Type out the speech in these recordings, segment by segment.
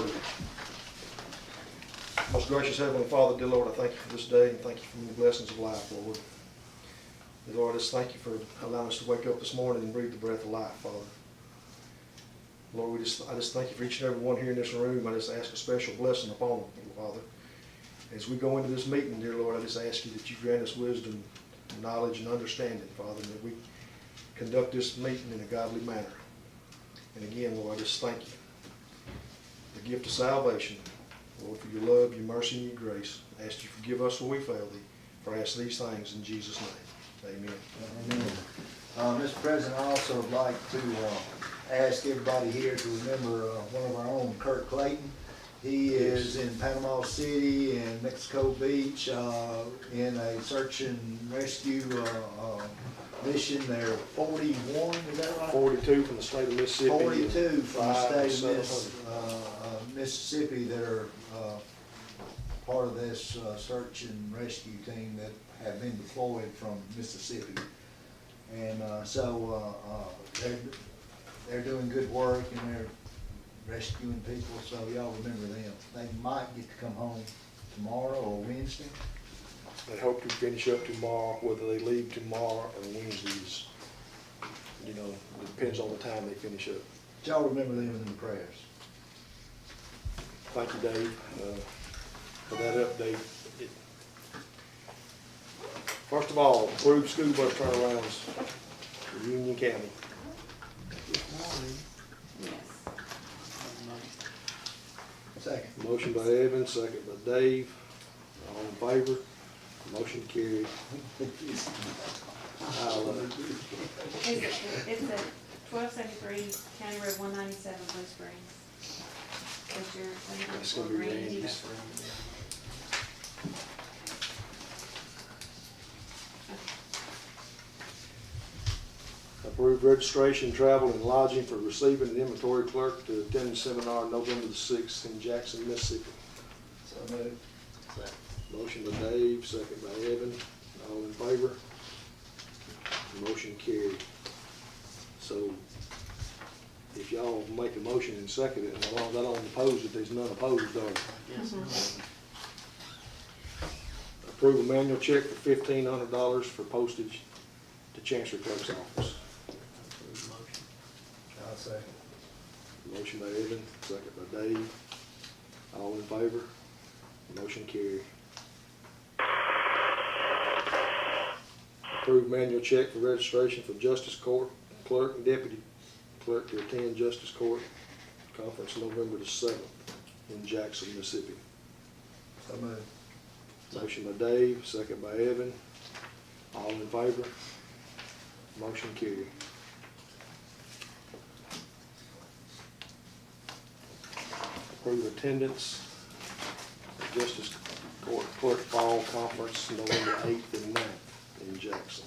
pray. Most gracious Heavenly Father, dear Lord, I thank you for this day and thank you for the blessings of life, Lord. Dear Lord, I just thank you for allowing us to wake up this morning and breathe the breath of life, Father. Lord, I just thank you for each and every one here in this room. I just ask a special blessing upon them, Father. As we go into this meeting, dear Lord, I just ask you that you grant us wisdom, knowledge, and understanding, Father, and that we conduct this meeting in a godly manner. And again, Lord, I just thank you. The gift of salvation, Lord, for your love, your mercy, and your grace. I ask you to forgive us when we fail thee. For I ask these things in Jesus' name. Amen. Amen. Mr. President, I also would like to ask everybody here to remember one of our own, Kurt Clayton. He is in Panama City and Mexico Beach in a search and rescue mission. They're 41, is that right? 42 from the state of Mississippi. 42 from the state of Mississippi that are part of this search and rescue team that have been deployed from Mississippi. And they're doing good work and they're rescuing people, so y'all remember them. They might get to come home tomorrow or Wednesday. They hope to finish up tomorrow. Whether they leave tomorrow or Wednesday is, it depends on the time they finish up. Y'all remember them in the prayers. Thank you, Dave, for that update. First of all, approved school bus turnarounds for Union County. Yes. Second. Motion by Evan, second by Dave. All in favor? Motion carried. It's a 1273 County Road 197, Blue Springs. It's gonna be Randy's. Approved registration, travel, and lodging for receiving an inventory clerk to attend the seminar November the 6th in Jackson, Mississippi. So moved. Motion by Dave, second by Evan. All in favor? Motion carried. So if y'all make a motion and second it, as long as I don't oppose it, there's none opposed, are there? Yes. Approve a manual check for $1,500 for postage to Chancery Clerk's office. I'll second. Motion by Evan, second by Dave. All in favor? Motion carried. Approve manual check for registration for Justice Court Clerk and Deputy Clerk to attend Justice Court Conference November the 7th in Jackson, Mississippi. So moved. Motion by Dave, second by Evan. All in favor? Motion carried. Approve attendance at Justice Court Clerk Fall Conference November 8th and 9th in Jackson.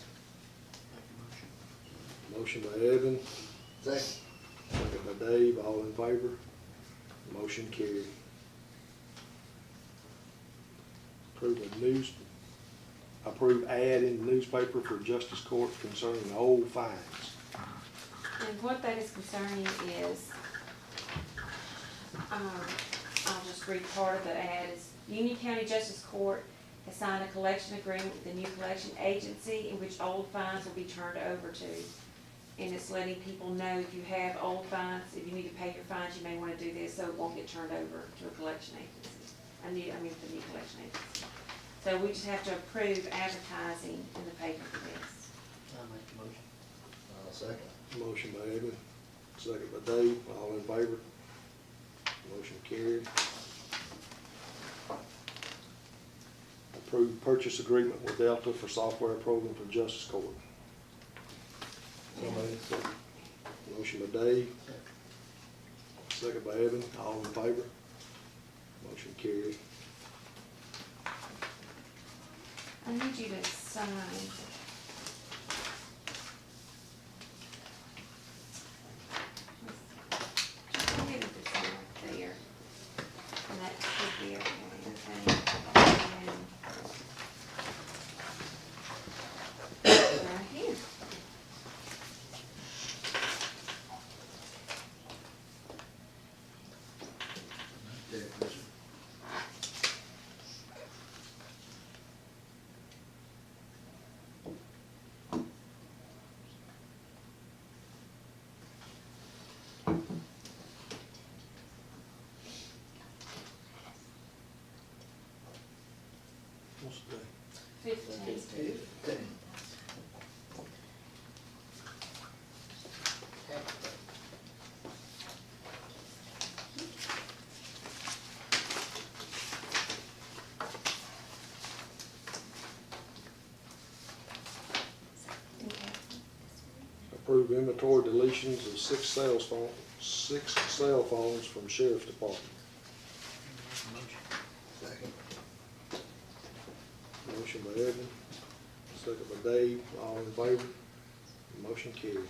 Motion by Evan, Second. second by Dave. All in favor? Motion carried. Approve ad in the newspaper for Justice Court concerning old fines. And what that is concerning is, I'll just read part of the ad. Is Union County Justice Court has signed a collection agreement with the new collection agency in which old fines will be turned over to. And it's letting people know if you have old fines, if you need to pay your fines, you may want to do this so it won't get turned over to a collection agency. The new collection agency. So we just have to approve advertising in the paper for this. I'll make the motion. I'll second. Motion by Evan, second by Dave. All in favor? Motion carried. Approve purchase agreement with Delta for software program for Justice Court. Motion by Dave, second by Evan. All in favor? Motion carried. I need you to sign. I'll give it to sign right there. And that should be okay. And right here. today? 15. 15. Approve inventory deletions of six cell phones from Sheriff's Department. Second. Motion by Evan, second by Dave, all in favor? Motion carried.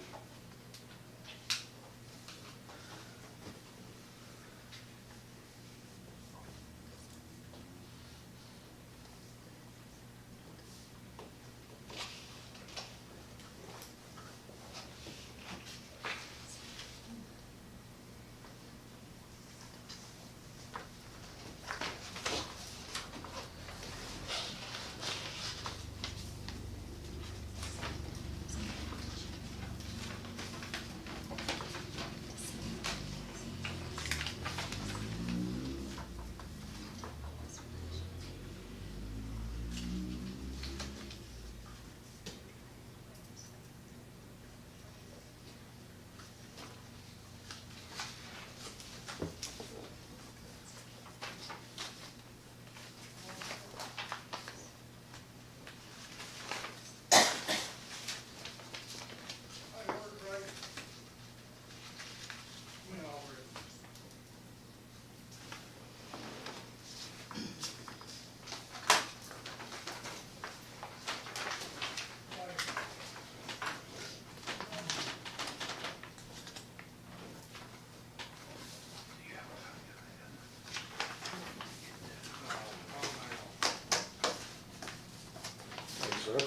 Thanks, sir.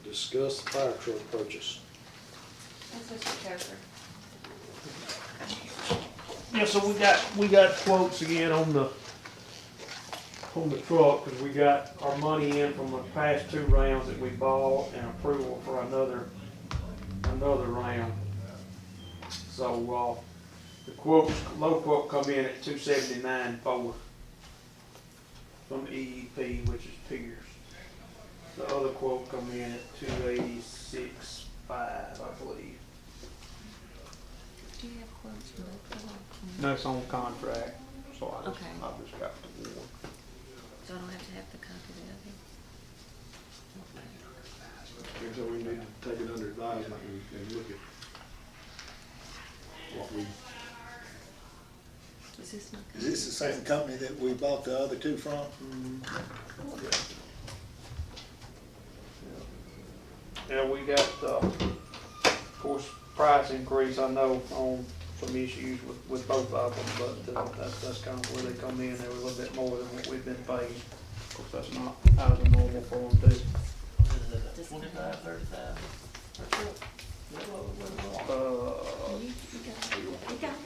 Discuss the fire truck purchase. That's Mr. Coker. Yeah, so we got quotes again on the truck, cause we got our money in from the past 2 rounds that we bought and approval for another round. So, the low quote come in at $279.4 from EEP, which is Pierce. The other quote come in at $286.5, I believe. Do you have quotes from both of them? That's on contract, so I just Okay. got the one. So I don't have to have the copy of it? So we need to take it under advisement and look at what we, Is this my copy? Is this the same company that we bought the other 2 from? Yeah, we got, of course, price increase, I know, on some issues with both of them, but that's kind of where they come in. They're a little bit more than what we've been paid. Of course, that's not out of the normal for them too. 25, 35. You got it. You got it.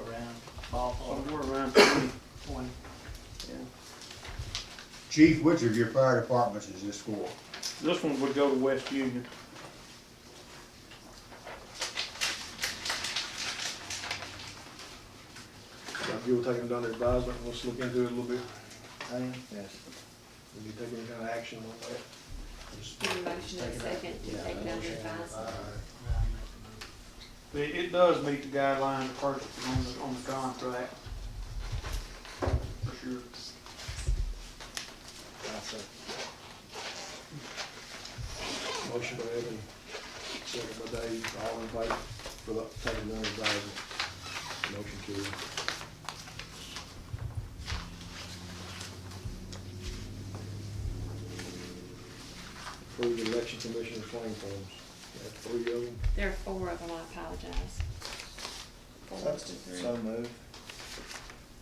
Around ballpark. Somewhere around 20, yeah. Chief, which of your fire departments is this for? This one would go to West Union. if you will take them under advisement, let's look into it a little bit. Yes. Will you take any kind of action on that? Just Give a motion in a second to take it under advisement. It does meet the guideline of purchasing on the contract. For sure. Motion by Evan, second by Dave, all in favor for the taking under advisement. Motion carried. Approve the election commissioner's claim forms. We have 3 of them. There are 4 of them, I apologize. 4 instead of 3. So moved.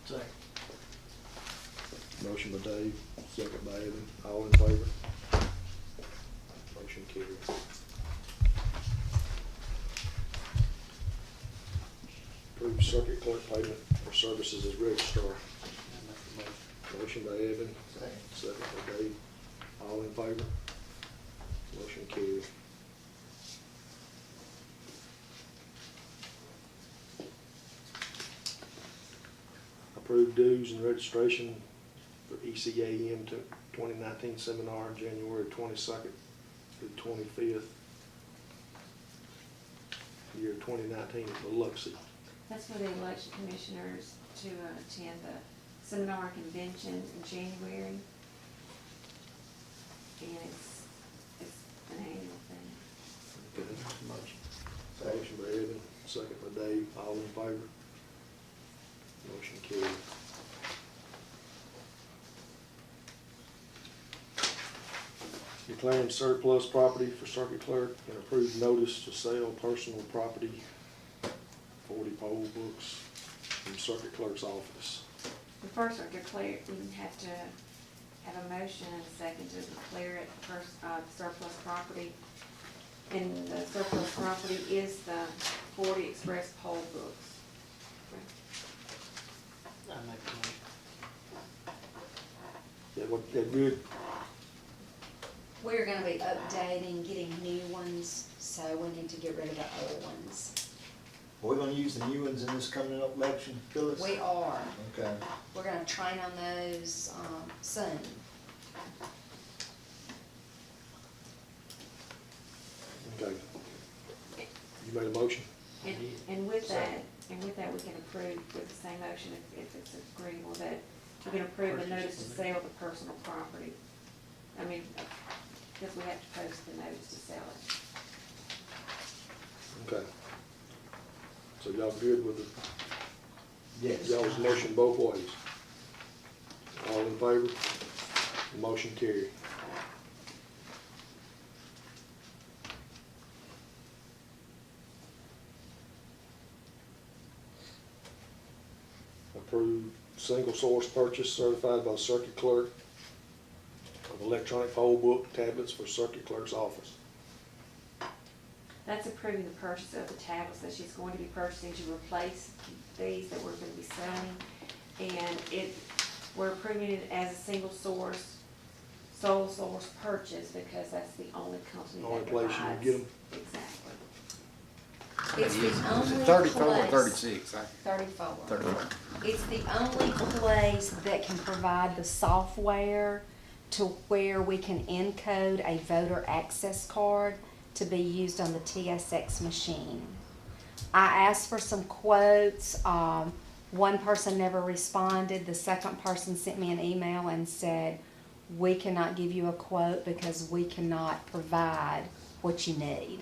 Second. Motion by Dave, second by Evan, all in favor. Motion carried. Approve circuit clerk payment for services as registrar. Motion by Evan, Second. second by Dave, all in favor. Motion carried. approve dues and registration for ECAM to 2019 seminar on January 22nd through 25th, year 2019 at Biloxi. That's for the election commissioners to attend the seminar convention in January. And it's an annual thing. Okay. Motion by Evan, second by Dave, all in favor? Motion carried. Declaring surplus property for circuit clerk and approve notice to sell personal property, 40 poll books from circuit clerk's office. The first are declared, you have to have a motion and a second to declare it surplus property. And the surplus property is the 40 express poll books. I make a motion. That good? We're gonna be updating, getting new ones, so we need to get rid of the old ones. We're gonna use the new ones in this coming up election, Phyllis? We are. Okay. We're gonna train on those, soon. Okay. You made a motion? And with that, we can approve with the same motion if it's agreeable that we can approve the notice to sell the personal property. I mean, because we have to post the notice to sell it. Okay. So y'all good with Yes. y'all's motion both ways? All in favor? Motion carried. Approved single source purchase certified by the circuit clerk of electronic poll book tablets for circuit clerk's office. That's approving the purchase of the tablets that she's going to be purchasing to replace these that we're going to be selling. And we're approving it as a single source, sole source purchase because that's the only company that Only provides. place you can get them. Exactly. It's the only 34 or place- 36? 34. 34. It's the only place that can provide the software to where we can encode a voter access card to be used on the TSX machine. I asked for some quotes. One person never responded. The second person sent me an email and said, we cannot give you a quote because we cannot provide what you need.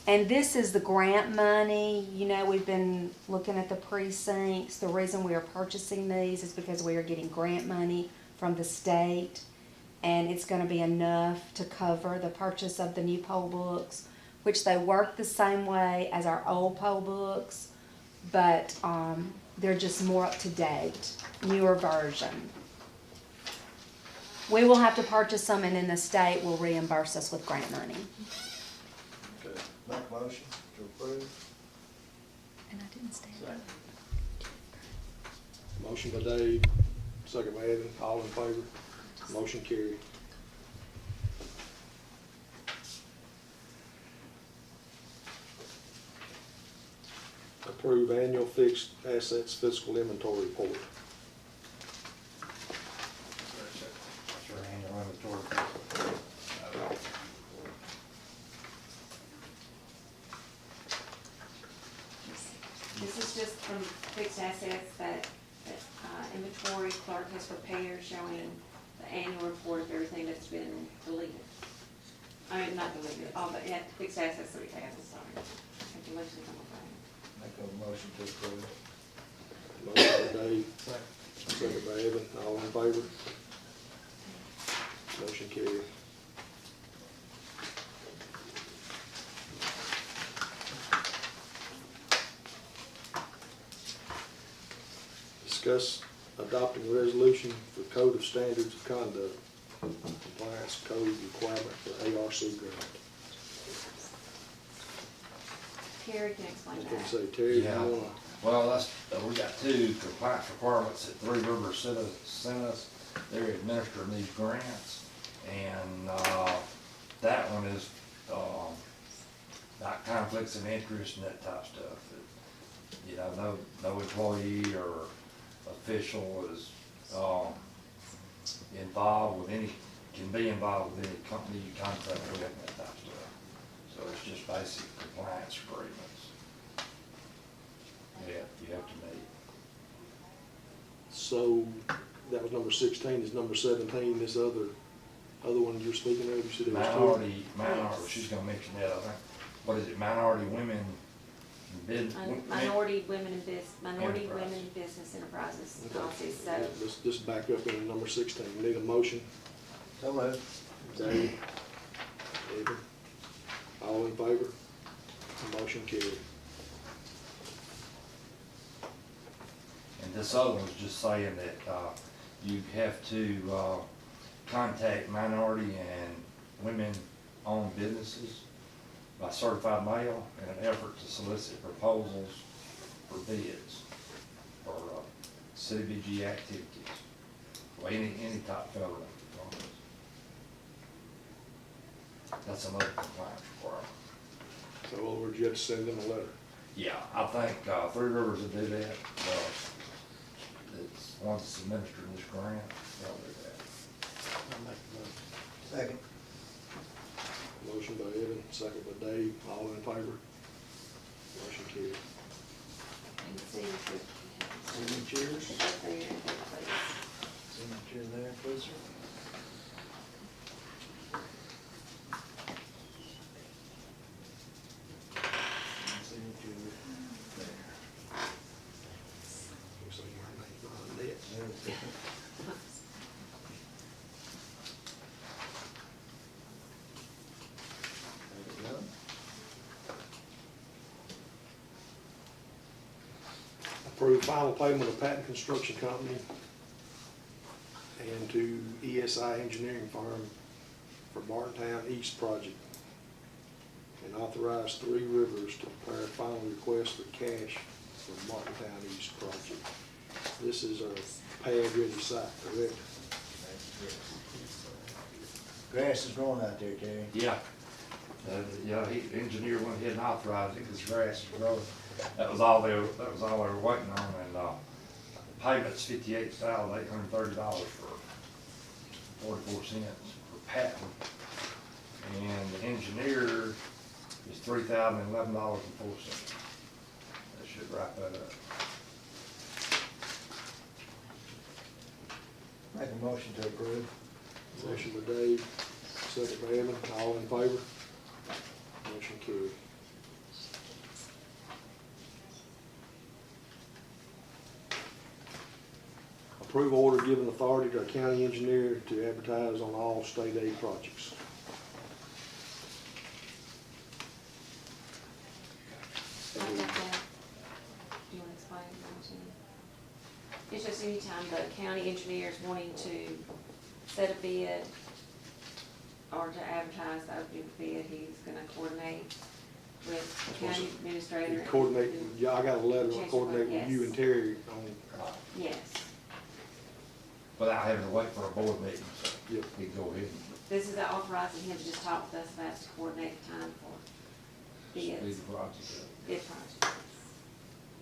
And this is the grant money. You know, we've been looking at the precincts. The reason we are purchasing these is because we are getting grant money from the state. And it's gonna be enough to cover the purchase of the new poll books, which they work the same way as our old poll books, but they're just more up to date, newer version. We will have to purchase them and then the state will reimburse us with grant money. Okay. Make a motion to approve. And I didn't stand Second. Motion by Dave, second by Evan, all in favor? Motion carried. Approve annual fixed assets fiscal inventory report. Sure, annual inventory. This is just from fixed assets that inventory clerk has prepared showing the annual report of everything that's been deleted. I mean, not deleted, all the fixed assets that we have, I'm sorry. I have to look at them. Make a motion to approve. Motion by Dave, second by Evan, all in favor? Motion carried. Discuss adopting a resolution for Code of Standards of Conduct, compliance code requirement for ARC grant. Terry can explain I was gonna that. say, Terry, you Yeah. wanna, Well, that's, we got two compliance requirements that Three Rivers sent us. They're administering these grants. And, that one is, like conflicts of interest and that type of stuff. You know, no employee or official is, involved with any, can be involved with any company you contract with and that type of stuff. So it's just basic compliance agreements. Yeah, you have to meet. So that was number 16, is number 17, this other one you're speaking of, you said it was two? Minority, she's gonna mention that, I think. What is it, minority women in Minority women in Enterprise. business enterprises Okay. policies, so. Let's just back up into number 16. We need a motion. So moved. Dave? David? All in favor? Motion carried. And this other one's just saying that, you have to, contact minority and women-owned businesses by certified mail in an effort to solicit proposals for bids for, CDBG activities, or any type of federal funds. That's another compliance requirement. So in other words, you have to send them a letter. Yeah, I think, Three Rivers will do that, it's, once it's administered in this grant, they'll do that. I'll make the motion. Second. Motion by Evan, second by Dave, all in favor? Motion carried. And see if we- Signatures. Up there, please. Signature there, please, sir. Signature there. Looks like my name's behind that. There's the- There we go. Approve final payment of Patton Construction Company and to ESI Engineering Firm for Martintown East project. And authorize Three Rivers to prepare a final request for cash for Martintown East project. This is our pad-ready site, correct? Grass is growing out there, Terry. Yeah. The engineer went ahead and authorized it because grass is growing. That was all they were waiting on, and, payment's $58,830 for 44 cents for Patton. And the engineer is $3,011.04. That should wrap that up. Make a motion to approve. Motion by Dave, second by Evan, all in favor? Motion carried. Approve order giving authority to our county engineer to advertise on all state aid projects. I got that. Do you want to explain it now to me? It's just anytime the county engineer is wanting to set a bid or to advertise the opening bid, he's gonna coordinate with the county administrator. Coordinate, yeah, I got a letter, Yes, coordinate with you yes. and Terry on, Yes, Without having to wait for a board meeting, so yep. he can go ahead this is authorizing him to just talk with us about to coordinate the time for and speed bids, the project up. bid projects.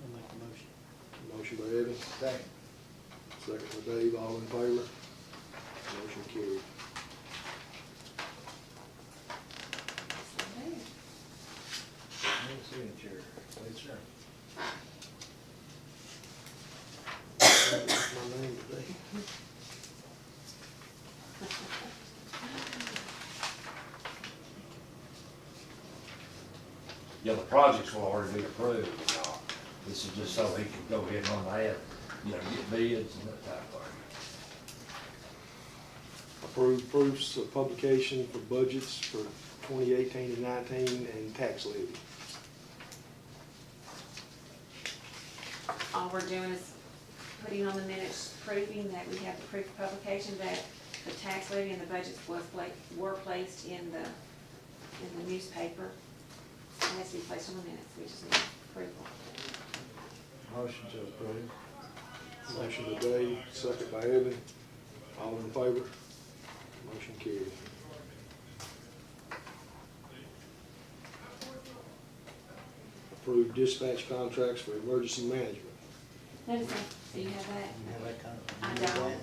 I'll make the motion. Motion by Evan, Second. second by Dave, all in favor? Motion carried. No signature, please, sir. That's my name today. Yeah, the projects will already be approved. This is just so he can go ahead and run that, get bids and that type of thing. Approve proofs of publication for budgets for 2018 and 19 and tax levy. All we're doing is putting on the minutes, proving that we have the proof of publication that the tax levy and the budgets were placed in the newspaper. It has to be placed on the minutes, we just need approval. Motion to approve. Motion by Dave, second by Evan. All in favor? Motion carried. approve dispatch contracts for emergency management. That is, do you have that? You have that kind of? I you need don't. that?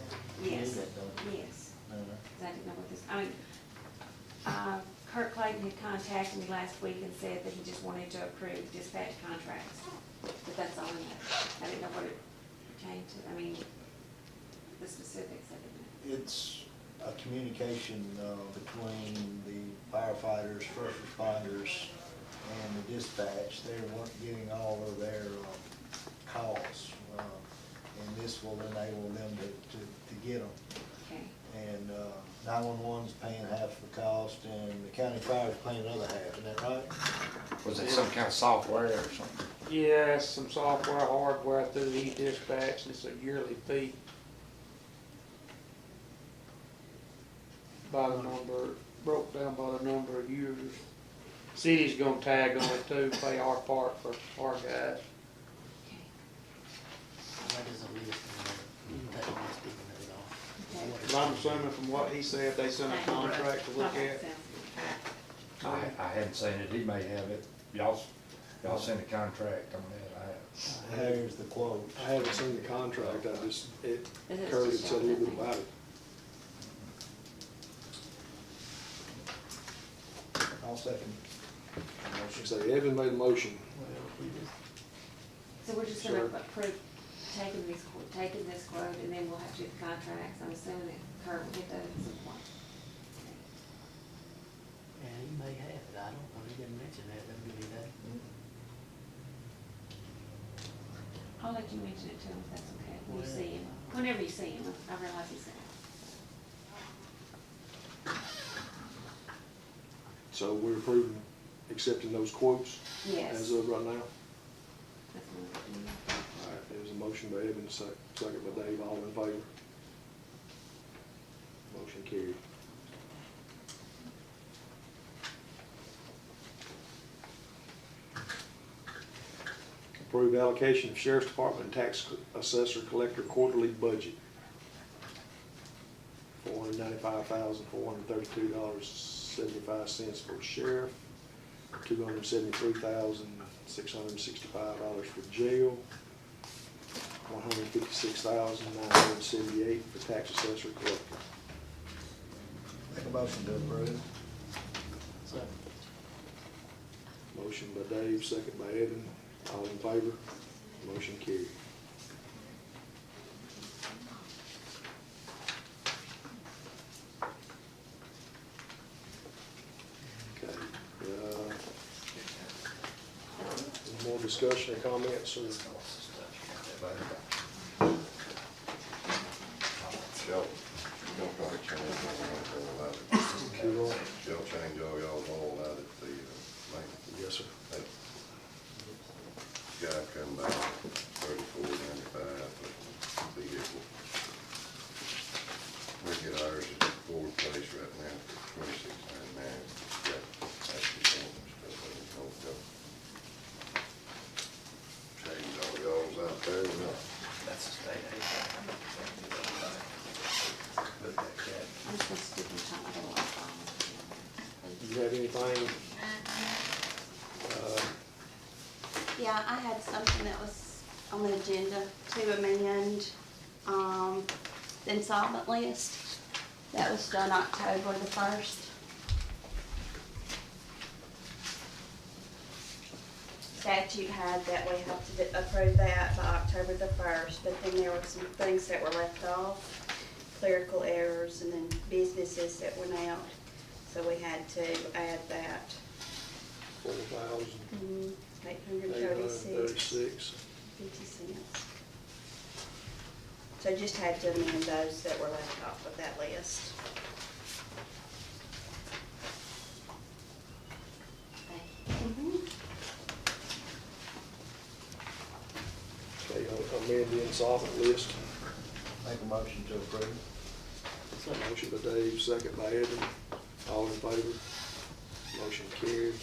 You Yes. need that, don't you? Yes. No, no. 'Cause I didn't know what this, I mean, Kurt Clayton had contacted me last week and said that he just wanted to approve dispatch contracts, but that's all I know. I didn't know what it pertained to, I mean, the specifics, I didn't know. It's a communication between the firefighters, first responders, and the dispatch. They weren't getting all of their calls, and this will enable them to get them. Okay, And 911's paying half the cost, and the county fire's paying the other half, isn't that right? Was it some kind of software or something? Yeah, it's some software, hardware through the e-dispatch, and it's a yearly fee. By the number, broke down by the number of users. City's gonna tag on it too, pay our part for our guys. okay, That is a list in there. You can take one, stick it off. okay. But I'm assuming from what he said, they sent a contract to look Okay, at. sounds good. I hadn't seen it, he may have it. Y'all sent a contract on that, There's the quote. I haven't seen the contract, I just, Is it Kurt had just said a little bit showing that about it. I'll second. She said Evan made a motion. Well, we just, So we're just gonna Sure. approve taking this quote, and then we'll have to do the contracts. I'm assuming that Kurt will get those at some point. and he may have it, I don't know, he didn't mention that, let me give you that. I'll let you mention it to him if that's okay, when you Well- see him, whenever you see him, I realize he's there. So we're approving, accepting those quotes Yes. as of right now. That's one of them. All right, there's a motion by Evan, second by Dave, all in favor. Motion carried. Approve allocation of Sheriff's Department and Tax Assessor Collector quarterly budget. $495,432.75 for sheriff, $273,665 for jail, $156,978 for tax assessor collector. Make a motion to approve. So, Motion by Dave, second by Evan, all in favor, motion carried. Okay, any more discussion or comments, or? They'll probably change all out Cool. they'll change all y'all's all out at the, Yes, sir. that guy come back, 34.95 for vehicle. We get ours at fourth place right now for 26.99. Yeah, actually, stuff ain't gonna go. Change all y'all's out there, no. that's a state aid. Put that cat. I'm just gonna stick in time, I don't want to follow. Do you have anything? Yeah, I had something that was on the agenda to amend, the insolvent list. That was done October the 1st. Statute had that we have to approve that by October the 1st, but then there were some things that were left off, clerical errors, and then businesses that went out. So we had to add that. 4,836. 836.50. So I just had to amend those that were left off of that list. Okay, amend the insolvent list. Make a motion to approve. Motion by Dave, second by Evan, all in favor, motion carried.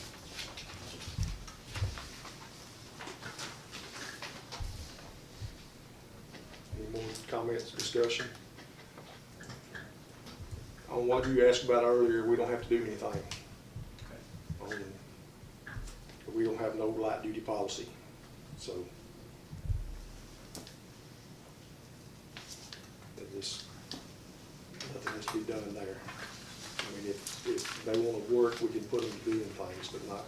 Any more comments, discussion? On what you asked about earlier, we don't have to do anything. We don't have no light duty policy, so. There's nothing has to be done there. I mean, if they wanna work, we can put them to doing things, but not,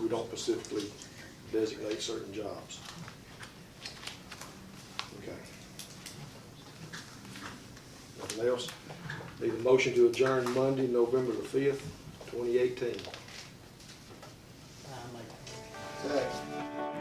we don't specifically designate certain jobs. Okay. Nothing else? Need a motion to adjourn Monday, November the 5th, 2018. I'm like, Second.